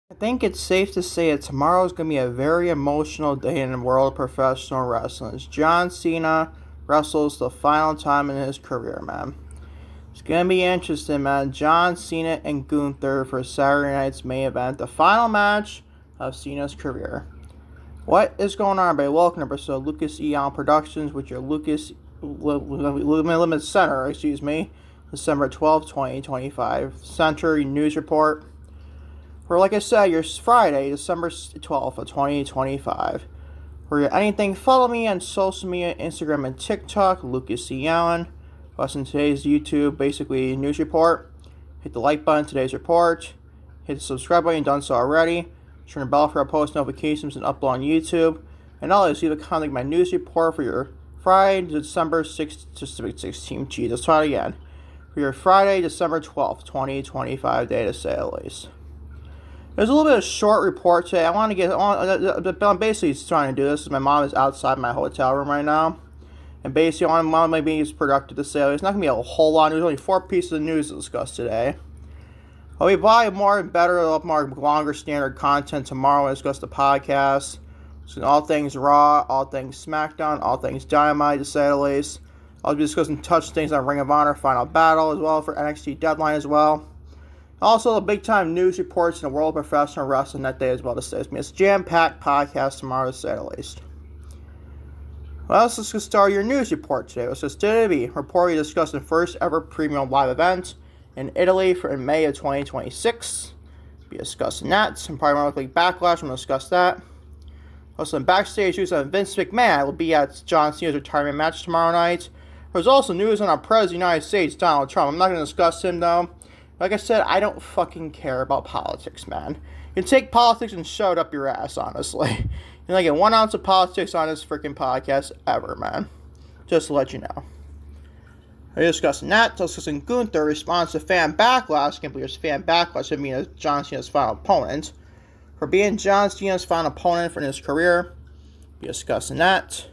I think it's safe to say that tomorrow is going to be a very emotional day in the world of professional wrestling. As John Cena wrestles the final time in his career, man. It's going to be interesting, man. John Cena and Gunther for Saturday night's main event, the final match of Cena's career. What is going on, everybody? Welcome to episode Lucas Eon Productions with your LimitsCenter, December 12th, 2025. Center News Report. For, like I said, your Friday, December 12th of 2025. For anything, follow me on social media, Instagram and TikTok, Lucas C. Allen. Plus in today's YouTube, basically news report. Hit the like button, today's report. Hit the subscribe button, you've done so already. Turn the bell for our post notifications and upload on YouTube. And always leave a comment my news report for your Friday, December 6th, just 16th. Geez, let's try it again. For your Friday, December 12th, 2025 day to say the least. There's a little bit of a short report today. I'm basically trying to do this. My mom is outside my hotel room right now. And basically, I want to be as productive to say. There's not going to be a whole lot. There's only 4 pieces of news to discuss today. I'll be probably more longer standard content tomorrow when I discuss the podcast. So all things Raw, all things SmackDown, all things Dynamite to say the least. I'll be discussing touch things on Ring of Honor Final Battle as well for NXT Deadline as well. Also, the big-time news reports in the world of professional wrestling that day as well to say. It's a jam-packed podcast tomorrow to say the least. Well, let's just start your news report today. Let's just WWE reportedly discussing first ever premium live event in Italy in May of 2026. Be discussing that. And probably more likely Backlash. I'm going to discuss that. Also, in Backstage news on Vince McMahon will be at John Cena's retirement match tomorrow night. There's also news on our President of the United States, Donald Trump. I'm not going to discuss him, though. Like I said, I don't fucking care about politics, man. You can take politics and shove it up your ass, honestly. You're not get 1 ounce of politics on this freaking podcast ever, man. Just to let you know. We're discussing that. Discussing Gunther responds to fan backlash. Can't believe there's fan backlash of being John Cena's final opponent. For being John Cena's final opponent for his career. Be discussing that.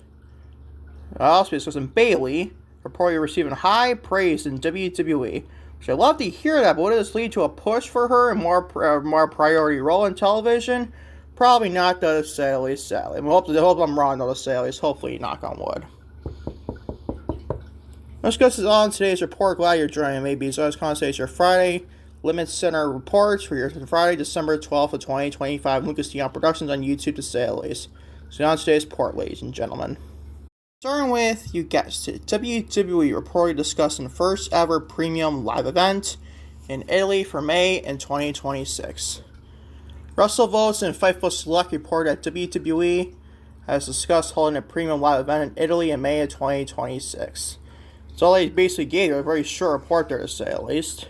I'll also be discussing Bayley. Reportedly receiving high praise in WWE. I'd love to hear that, but would this lead to a push for her and more priority role in television? Probably not, though, to say the least, sadly. I hope I'm wrong, though, to say the least. Hopefully, knock on wood. Let's discuss this all in today's report. Glad you're joining me, so I was going to say it's your Friday LimitsCenter reports for your Friday, December 12th of 2025. Lucas Dion Productions on YouTube, to say the least. So on today's report, ladies and gentlemen. Starting with, you guessed it, WWE reported discussing first ever premium live event in Italy for May in 2026. WrestleVotes and Fightful Select reported that WWE has discussed holding a premium live event in Italy in May of 2026. So all they basically gave a very short report there to say at least.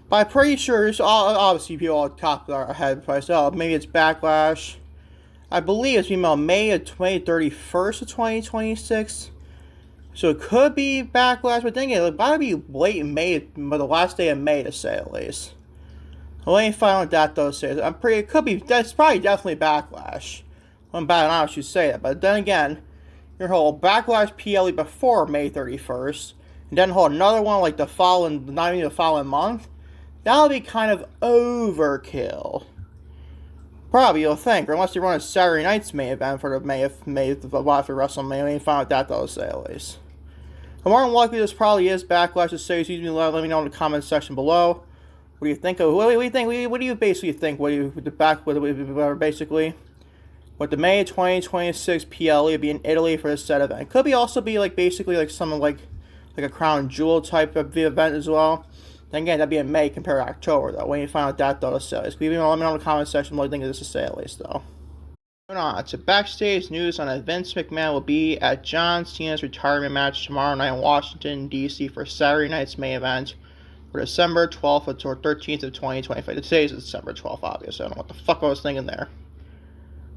But I'm pretty sure, obviously people all top our head price, maybe it's Backlash. I believe it's about May 31st of 2026. So it could be Backlash, but then again, it might be late in May, but the last day of May to say at least. Well, ain't fine with that though, say. It could be, that's probably definitely Backlash. I'm bad on how you say that, but then again, your whole Backlash PLE before May 31st, and then hold another one like not even the following month, that would be kind of overkill. Probably, you'll think, or unless they run a Saturday night's main event for the May for WrestleMania. We ain't fine with that, though, to say at least. But more than likely, this probably is Backlash to say. Let me know in the comments section below. What do you think of? What do you think? What do you basically think? With the May 2026 PLE be in Italy for this set event? It could be also be basically something like a crown jewel type of event as well. Then again, that'd be in May compared to October, though. When you find out that, though, to say. Let me know in the comment section what you think of this to say, at least, though. Moving on to Backstage news on that Vince McMahon will be at John Cena's retirement match tomorrow night in Washington, D.C. for Saturday night's main event for December 12th or 13th of 2025. Today is December 12th, obviously. I don't know what the fuck I was thinking there.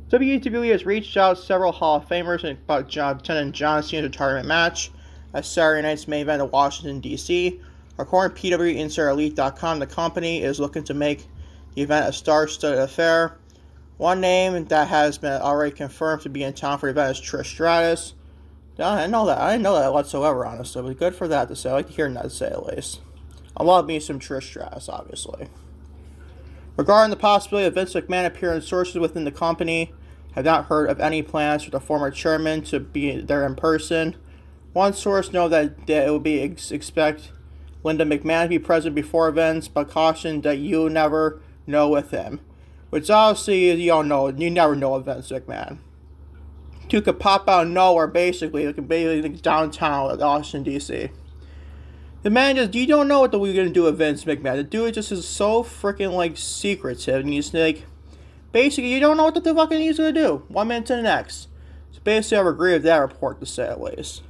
WWE has reached out to several Hall of Famers about attending John Cena's retirement match at Saturday night's main event in Washington, D.C. According to PWInsiderElite.com, the company is looking to make the event a star-studded affair. One name that has been already confirmed to be in town for the event is Trish Stratus. I didn't know that whatsoever, honestly. But good for that to say. I like to hear that to say at least. I love me some Trish Stratus, obviously. Regarding the possibility of Vince McMahon appearing, sources within the company have not heard of any plans for the former chairman to be there in person. One source knows that it would be expect Linda McMahon to be present before Vince, but cautioned that you never know with him. Which obviously you don't know. You never know with Vince McMahon. Two could pop out of nowhere, basically downtown at Washington, D.C. The man just, you don't know what we're going to do with Vince McMahon. The dude just is so freaking, like, secretive. And he's, like, basically, you don't know what the fuck he's going to do. 1 minute to the next. So basically, I would agree with that report, to say at least.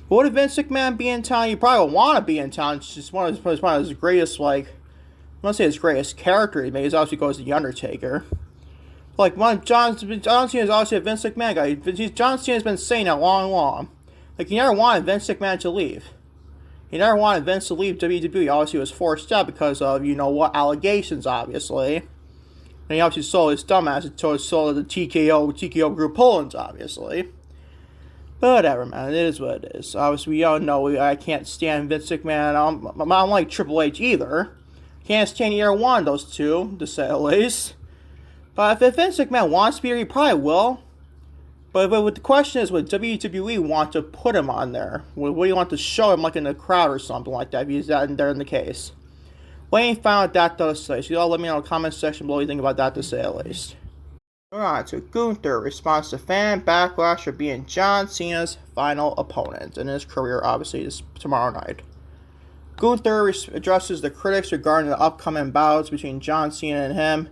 But would Vince McMahon be in town? You probably would want to be in town. It's just one of his greatest, like, I want to say his greatest character he made. He obviously goes to The Undertaker. Like, John Cena is obviously a Vince McMahon guy. John Cena has been saying that long. Like, he never wanted Vince McMahon to leave. He never wanted Vince to leave WWE. He obviously was forced out because of, you know what, allegations, obviously. And he obviously sold his dumbass. He sold the TKO Group Poland, obviously. But whatever, man. It is what it is. Obviously, we all know I can't stand Vince McMahon. I don't like Triple H either. Can't stand either one of those two, to say the least. But if Vince McMahon wants to be here, he probably will. But the question is, would WWE want to put him on there? Would you want to show him, like, in the crowd or something like that, if he's there in the case? What do you found that to say? So you all let me know in the comment section below what you think about that, to say at least. Alright, so Gunther responds to fan backlash for being John Cena's final opponent in his career, obviously, is tomorrow night. Gunther addresses the critics regarding the upcoming bouts between John Cena and him.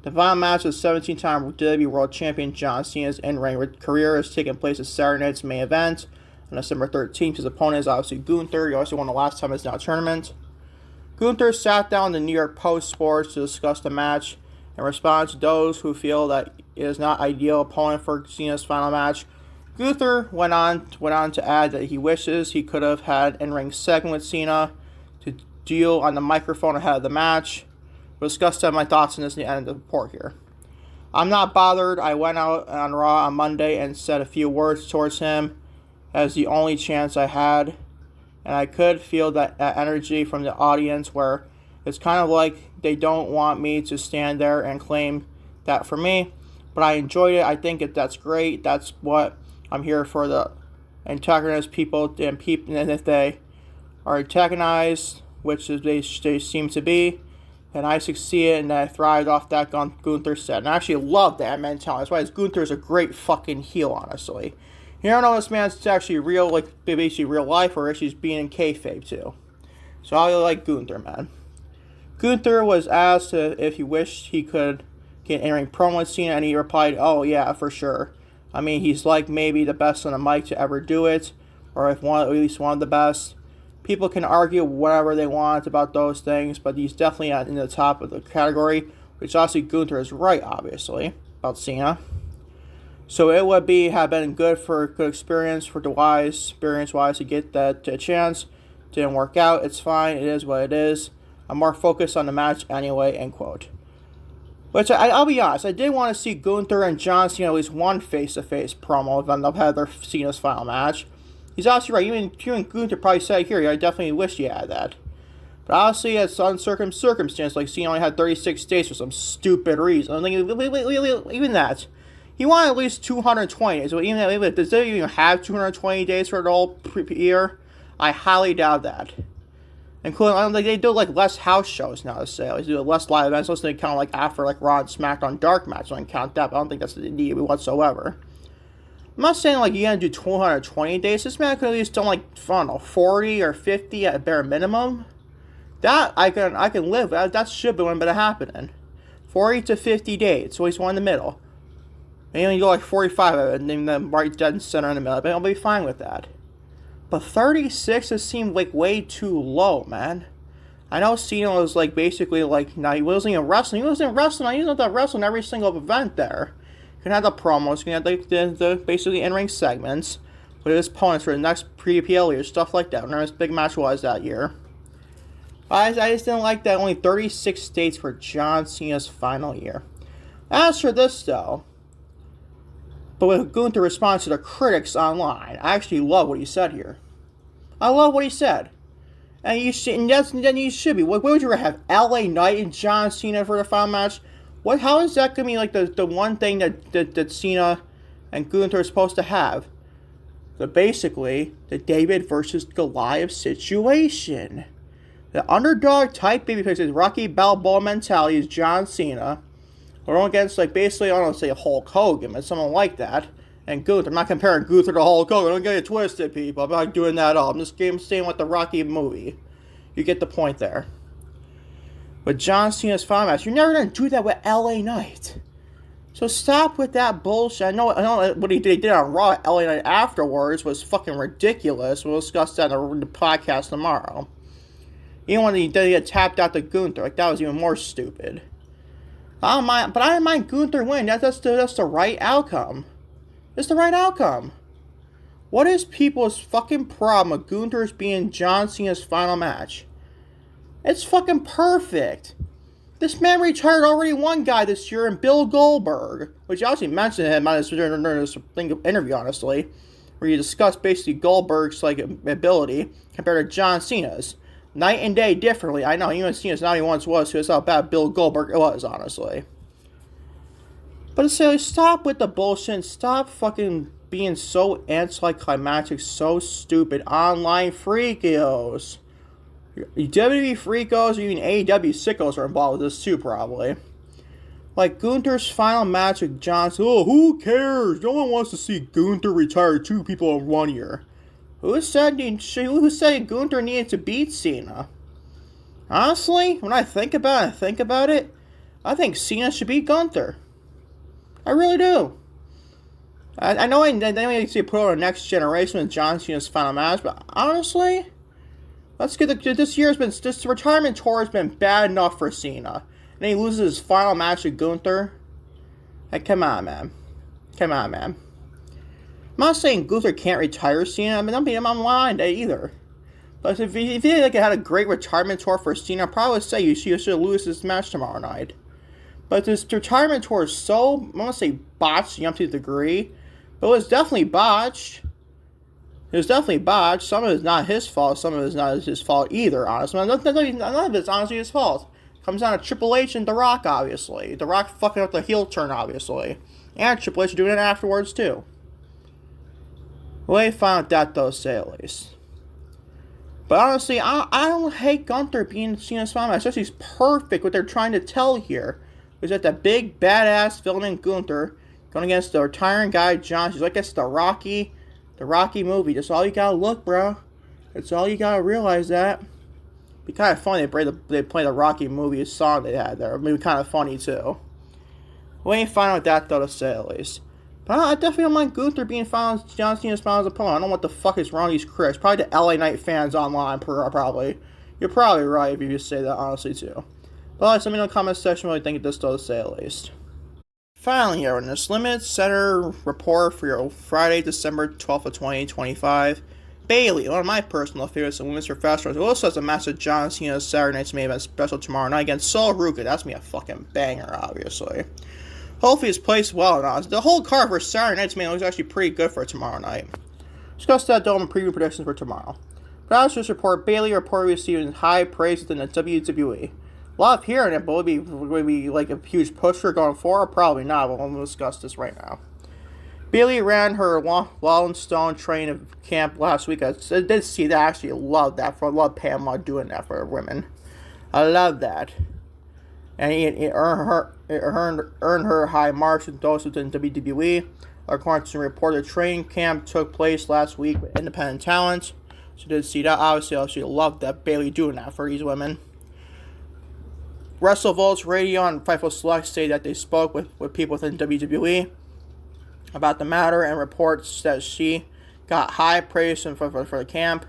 The final match of 17-time WWE World Champion John Cena's in-ring career is taking place at Saturday night's main event on December 13th. His opponent is obviously Gunther. He also won the last time in the tournament. Gunther sat down in the New York Post Sports to discuss the match. In response to those who feel that it is not ideal opponent for Cena's final match, Gunther went on to add that he wishes he could have had an in-ring segment with Cena to deal on the microphone ahead of the match. We'll discuss my thoughts on this at the end of the report here. I'm not bothered. I went out on Raw on Monday and said a few words towards him as the only chance I had. And I could feel that energy from the audience where it's kind of like they don't want me to stand there and claim that for me. But I enjoyed it. I think that's great. That's what I'm here for, the antagonist people. And if they are antagonized, which they seem to be, and I succeeded and I thrived off that, Gunther said. And I actually love that mentality. That's why Gunther is a great fucking heel, honestly. You don't know this man's actually real, like, basically real life, or actually being in kayfabe, too. So I really like Gunther, man. Gunther was asked if he wished he could get in-ring promo with Cena, and he replied, oh, yeah, for sure. I mean, he's like maybe the best on the mic to ever do it, or at least one of the best. People can argue whatever they want about those things, but he's definitely in the top of the category, which obviously Gunther is right, obviously, about Cena. So it would have been good experience to get that chance. Didn't work out. It's fine. It is what it is. I'm more focused on the match anyway, end quote. Which, I'll be honest, I did want to see Gunther and John Cena at least one face-to-face promo when they'll have their Cena's final match. He's obviously right. Even Gunther probably said here, I definitely wish you had that. But obviously, it's uncertain circumstance, like Cena only had 36 days for some stupid reason. I'm thinking, even that. He wanted at least 220 days. So does they even have 220 days for the whole year? I highly doubt that. Including, I don't think they do like less house shows now, to say. Like, they do less live events. Unless they count like after like Raw and SmackDown Dark match. I don't count that, but I don't think that's the need whatsoever. I'm not saying like you gotta do 220 days. This man could at least done like, I don't know, 40 or 50 at bare minimum. That I can live. That should be one bit of happening. 40 to 50 days. So he's one in the middle. Maybe you go like 45 and then right dead and center in the middle. But I'll be fine with that. But 36 just seemed like way too low, man. I know Cena was like basically like, now he wasn't even wrestling. He wasn't wrestling. He wasn't wrestling every single event there. You can have the promos. You can have the basically in-ring segments with his opponents for the next pre-PL year, stuff like that. Whenever his big match was that year. I just didn't like that only 36 dates for John Cena's final year. As for this, though, but with Gunther responds to the critics online, I actually love what he said here. I love what he said. And then you should be. What would you rather have? LA Knight and John Cena for the final match? How is that gonna be like the one thing that Cena and Gunther are supposed to have? So basically, the David versus Goliath situation. The underdog type babyface is Rocky Balboa mentality is John Cena. We're going against basically, I don't want to say Hulk Hogan, but someone like that. And Gunther. I'm not comparing Gunther to Hulk Hogan. Don't get it twisted, people. I'm not doing that at all. I'm just staying with the Rocky movie. You get the point there. But John Cena's final match, you're never going to do that with LA Knight. So stop with that bullshit. I know what he did on Raw LA Knight afterwards was fucking ridiculous. We'll discuss that in the podcast tomorrow. Even when he tapped out to Gunther, that was even more stupid. I don't mind Gunther winning. That's the right outcome. It's the right outcome. What is people's fucking problem with Gunther's being John Cena's final match? It's fucking perfect. This man retired already one guy this year in Bill Goldberg, which I actually mentioned him during this interview, honestly, where you discussed basically Goldberg's ability compared to John Cena's. Night and day differently. I know, even Cena's not even once was, so it's how bad Bill Goldberg was, honestly. But stop with the bullshit and stop fucking being so anticlimactic, so stupid. Online freakos. WWE freakos or even AEW sickos are involved with this too, probably. Gunther's final match with John Cena. Oh, who cares? No one wants to see Gunther retire 2 people in 1 year. Who said Gunther needed to beat Cena? Honestly, when I think about it, I think Cena should beat Gunther. I really do. I know I see put on the next generation with John Cena's final match, but honestly, this retirement tour has been bad enough for Cena. And then he loses his final match with Gunther. Come on, man. I'm not saying Gunther can't retire Cena. I'm not on line either. But if he had a great retirement tour for Cena, I'd probably say you should lose this match tomorrow night. But this retirement tour is so, I don't want to say botched up to a degree, but it was definitely botched. Some of it's not his fault. Some of it's not his fault either, honestly. None of it's honestly his fault. It comes down to Triple H and The Rock, obviously. The Rock fucking up the heel turn, obviously. And Triple H doing it afterwards, too. Well, they found that, though, say at least. But honestly, I don't hate Gunther being Cena's final match. He's perfect what they're trying to tell here. Is that the big badass villain Gunther going against the retiring guy John. She's it's the Rocky movie. That's all you gotta look, bro. That's all you gotta realize that. It'd be kind of funny they play the Rocky movie song they had there. It'd be kind of funny too. We ain't fine with that though, to say at least. But I definitely don't mind Gunther being John Cena's final opponent. I don't know what the fuck is wrong with these critics. Probably the LA Knight fans online, probably. You're probably right if you just say that honestly too. But let me know in the comment section what you think of this though, to say at least. Finally, here in this LimitsCenter report for your Friday, December 12th of 2025. Bayley, one of my personal favorites in women's professionals, also has a match with John Cena's Saturday Night's Main Event special tomorrow night against Sol Ruka. That's me a fucking banger, obviously. Hopefully it's placed well now. The whole card for Saturday Night's Main Event looks actually pretty good for tomorrow night. Discuss that though in preview predictions for tomorrow. But as this report, Bayley reportedly receiving high praise within the WWE. Love hearing it, but would be a huge pusher going forward? Probably not, but we'll discuss this right now. Bayley ran her Law Stone train camp last week. I did see that. I actually love that. I love Pamela doing that for women. I love that. And it earned her high marks with those within WWE. According to some reported training camp took place last week with independent talent. So did see that. Obviously, she loved that Bayley doing that for these women. WrestleVotes Radio and Fightful Select say that they spoke with people within WWE about the matter and reports that she got high praise for the camp.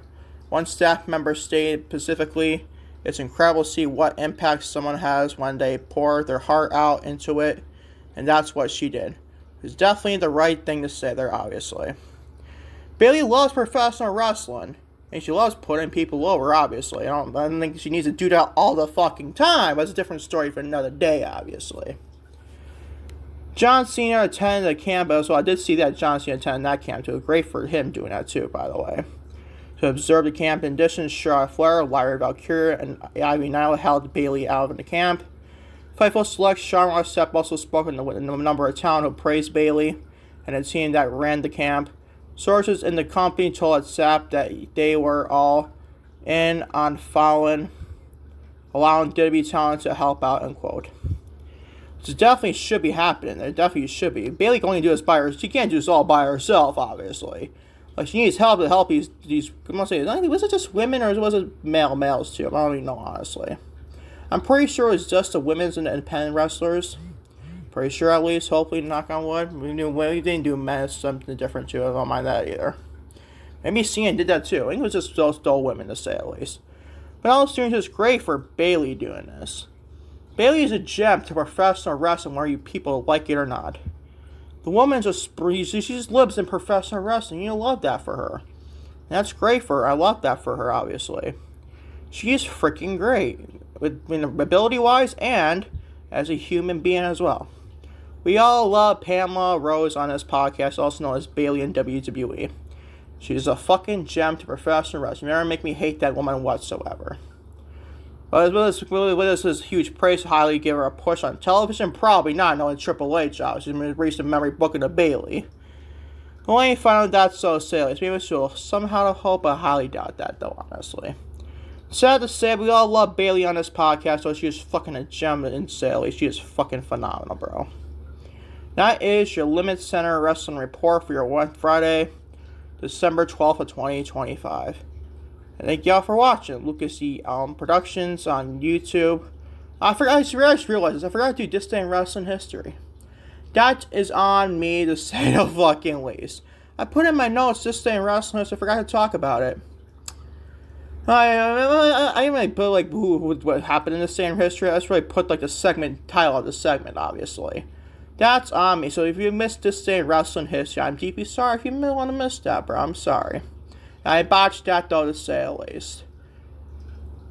One staff member stated specifically, "It's incredible to see what impact someone has when they pour their heart out into it," and that's what she did. It's definitely the right thing to say there, obviously. Bayley loves professional wrestling. And she loves putting people over, obviously. I don't think she needs to do that all the fucking time. But it's a different story for another day, obviously. John Cena attended the camp, so I did see that John Cena attended that camp too. Great for him doing that too, by the way. To observe the camp in distance, Charlotte Flair, Lyra Valkyria, and Ivy Nile held Bayley out of the camp. Fightful Select, Sean Ross Sapp also spoke in a number of talent who praised Bayley and the team that ran the camp. Sources in the company told Sapp that they were all in on following, allowing WWE talent to help out, unquote. Which definitely should be happening. It definitely should be. Bayley can only do this by herself. She can't do this all by herself, obviously. Like, she needs help to help these I'm gonna say, was it just women or was it males too? I don't even know, honestly. I'm pretty sure it was just the women's and the independent wrestlers. Pretty sure, at least. Hopefully, knock on wood. We didn't do men's something different too. I don't mind that either. Maybe Cena did that too. I think it was just those women, to say at least. But all the it's great for Bayley doing this. Bayley is a gem to professional wrestling, whether you people like it or not. The woman she just lives in professional wrestling. You love that for her. And that's great for her. I love that for her, obviously. She's freaking great. Ability-wise and as a human being as well. We all love Pamela Rose on this podcast, also known as Bayley in WWE. She's a fucking gem to professional wrestling. Never make me hate that woman whatsoever. But with this huge praise, highly give her a push on television. Probably not knowing Triple H out. She's been recent memory booking of Bayley. Only found out that's so silly. Maybe she'll somehow hope, but I highly doubt that though, honestly. Sad to say, we all love Bayley on this podcast, so she is fucking a gem in Sally. She is fucking phenomenal, bro. That is your LimitsCenter Wrestling Report for your Friday, December 12th of 2025. And thank y'all for watching. Lucas E. Productions on YouTube. I just realized this. I forgot to do This Day in Wrestling History. That is on me to say the fucking least. I put in my notes This Day in Wrestling History. I forgot to talk about it. I didn't really put like what happened in This Day in history. I just really put like the segment title of the segment, obviously. That's on me. So if you missed This Day in Wrestling History, I'm deeply sorry if you want to miss that, bro. I'm sorry. I botched that though, to say the least.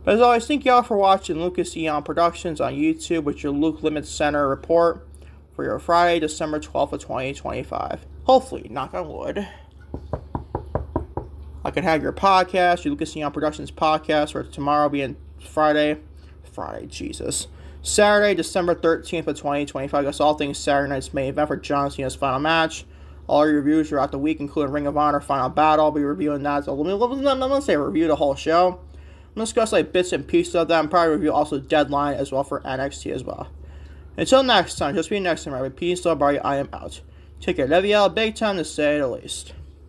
But as always, thank y'all for watching Lucas Eon Productions on YouTube with your Luke LimitsCenter report for your Friday, December 12th of 2025. Hopefully, knock on wood, I can have your podcast, your Lucas Eon Productions podcast, for tomorrow being Saturday, December 13th of 2025. That's all things Saturday night's main event for John Cena's final match. All your reviews throughout the week, including Ring of Honor Final Battle. I'll be reviewing that. So I'm going to say review the whole show. I'm going to discuss like bits and pieces of that, and probably review also Deadline as well for NXT as well. Until next time, just be next time, right? Peace, love, buddy. I am out. Take care. Love y'all big time, to say the least.